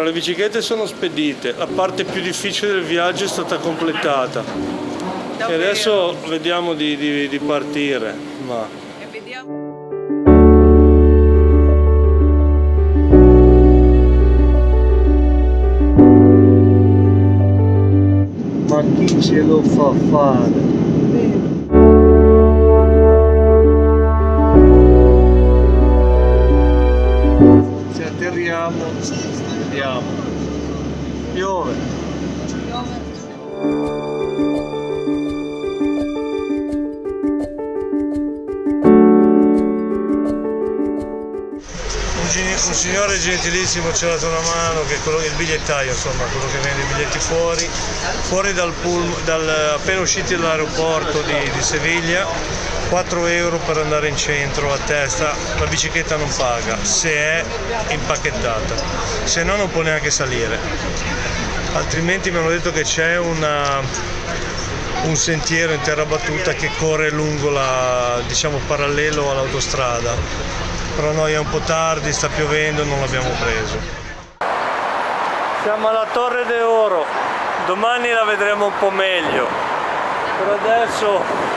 le biciclette sono spedite, la parte più difficile del viaggio è stata completata e adesso vediamo di partire. Ma chi ce lo fa fare? Se atterriamo, andiamo. Piove. Un signore gentilissimo ci ha dato una mano, che è quello, il bigliettaio, insomma, quello che vende i biglietti fuori appena usciti dall'aeroporto di Seviglia. 4 euro per andare in centro a testa, la bicicletta non paga se è impacchettata, se no non può neanche salire. Altrimenti mi hanno detto che c'è un sentiero in terra battuta che corre lungo parallelo all'autostrada, però noi è un po' tardi, sta piovendo, non l'abbiamo preso. Siamo alla Torre de Oro, domani la vedremo un po' meglio, per adesso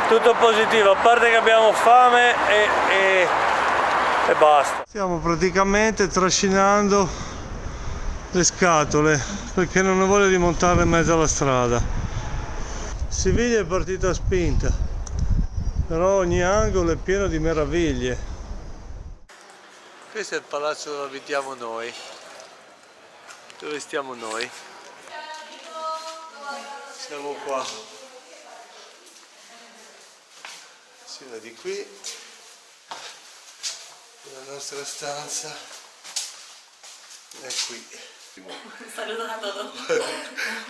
tutto positivo, a parte che abbiamo fame e basta. Stiamo praticamente trascinando le scatole perché non ho voglia di montare in mezzo alla strada. Siviglia è partita a spinta, però ogni angolo è pieno di meraviglie. Questo è il palazzo dove abitiamo noi, dove stiamo noi. Siamo qua. Si va di qui, la nostra stanza è qui.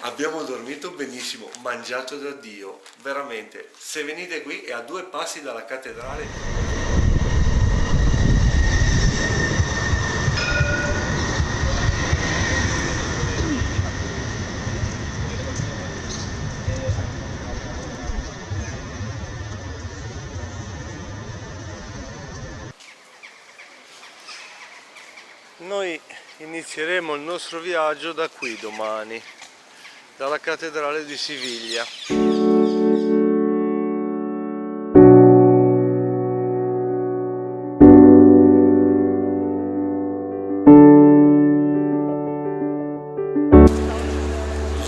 Abbiamo dormito benissimo, mangiato da Dio, veramente. Se venite qui è a 2 passi dalla cattedrale. Noi inizieremo il nostro viaggio da qui domani, dalla cattedrale di Siviglia.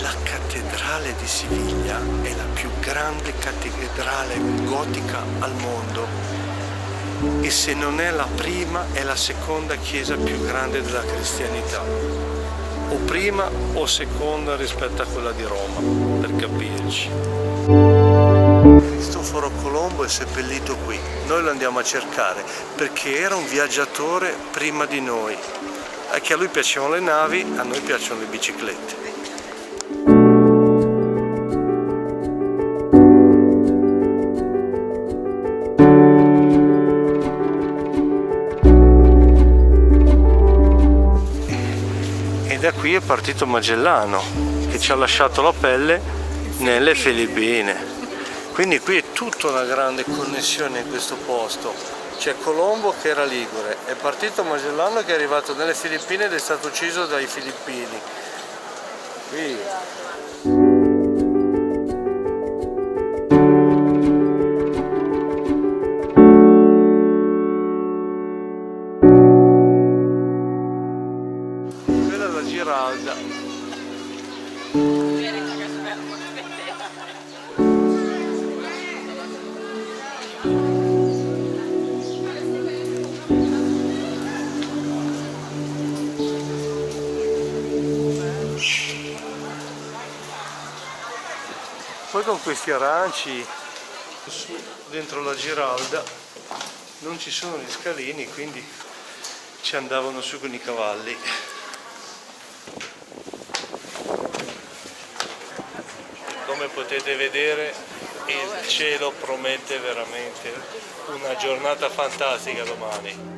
La cattedrale di Siviglia è la più grande cattedrale gotica al mondo. E se non è la prima, è la seconda chiesa più grande della cristianità, o prima o seconda rispetto a quella di Roma, per capirci. Cristoforo Colombo è seppellito qui, noi lo andiamo a cercare perché era un viaggiatore prima di noi, e che a lui piacevano le navi, a noi piacciono le biciclette. Da qui è partito Magellano, che ci ha lasciato la pelle nelle Filippine. Quindi qui è tutta una grande connessione in questo posto. C'è Colombo che era ligure, è partito Magellano che è arrivato nelle Filippine ed è stato ucciso dai filippini. Qui. Giralda. Poi con questi aranci dentro la Giralda non ci sono gli scalini, quindi ci andavano su con i cavalli. Come potete vedere il cielo promette veramente una giornata fantastica domani.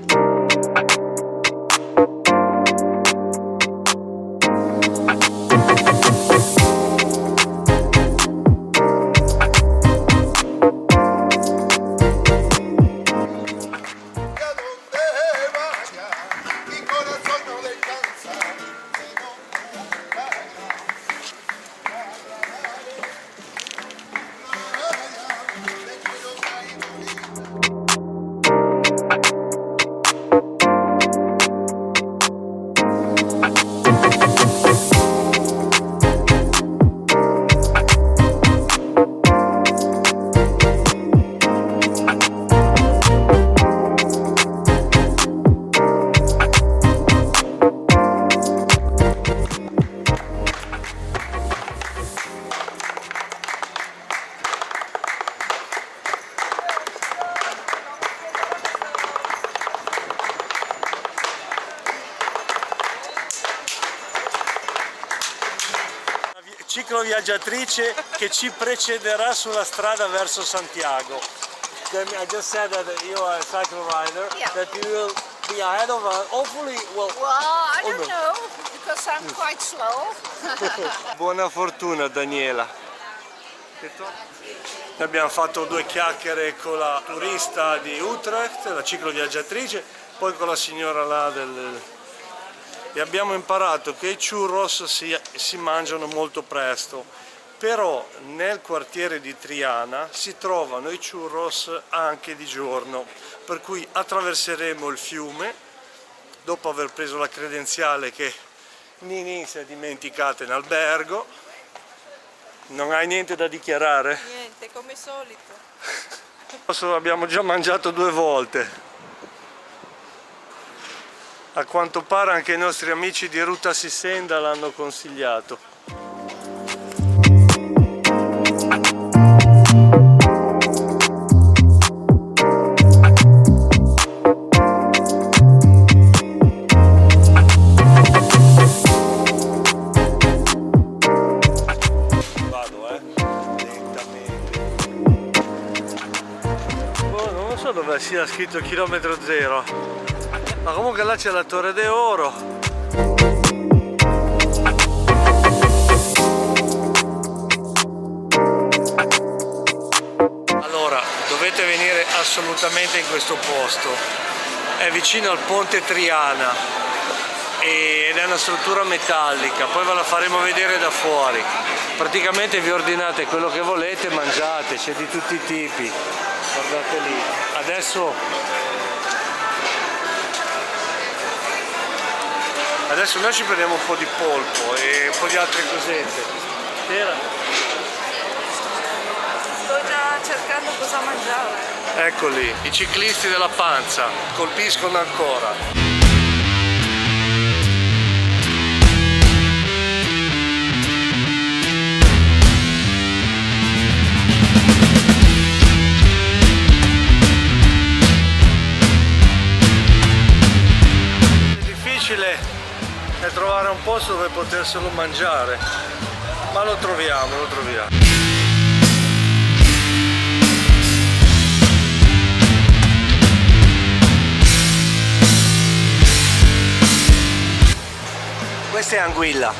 cicloviaggiatrice che ci precederà sulla strada verso Santiago. I just said that you are a cycle rider, Yeah. that you will be ahead of us. Hopefully, Well, I oh, don't no. know, because I'm quite slow. Buona fortuna Daniela. Abbiamo fatto 2 chiacchiere con la turista di Utrecht, la cicloviaggiatrice, poi con la signora là e abbiamo imparato che i churros si mangiano molto presto, però nel quartiere di Triana si trovano i churros anche di giorno, per cui attraverseremo il fiume dopo aver preso la credenziale che Nini si è dimenticata in albergo. Non hai niente da dichiarare? Niente, come solito. Abbiamo già mangiato 2 volte. A quanto pare anche i nostri amici di Ruta Sissenda l'hanno consigliato. Dove sia scritto chilometro zero, ma comunque là c'è la Torre de Oro. Allora dovete venire assolutamente in questo posto, è vicino al ponte Triana ed è una struttura metallica, poi ve la faremo vedere da fuori. Praticamente vi ordinate quello che volete, mangiate, c'è di tutti i tipi. Guardate lì, adesso noi ci prendiamo un po' di polpo e un po' di altre cosette. Sto già cercando cosa mangiare. Eccoli, i ciclisti della panza colpiscono ancora. È trovare un posto dove poterselo mangiare, ma lo troviamo. Questa è anguilla.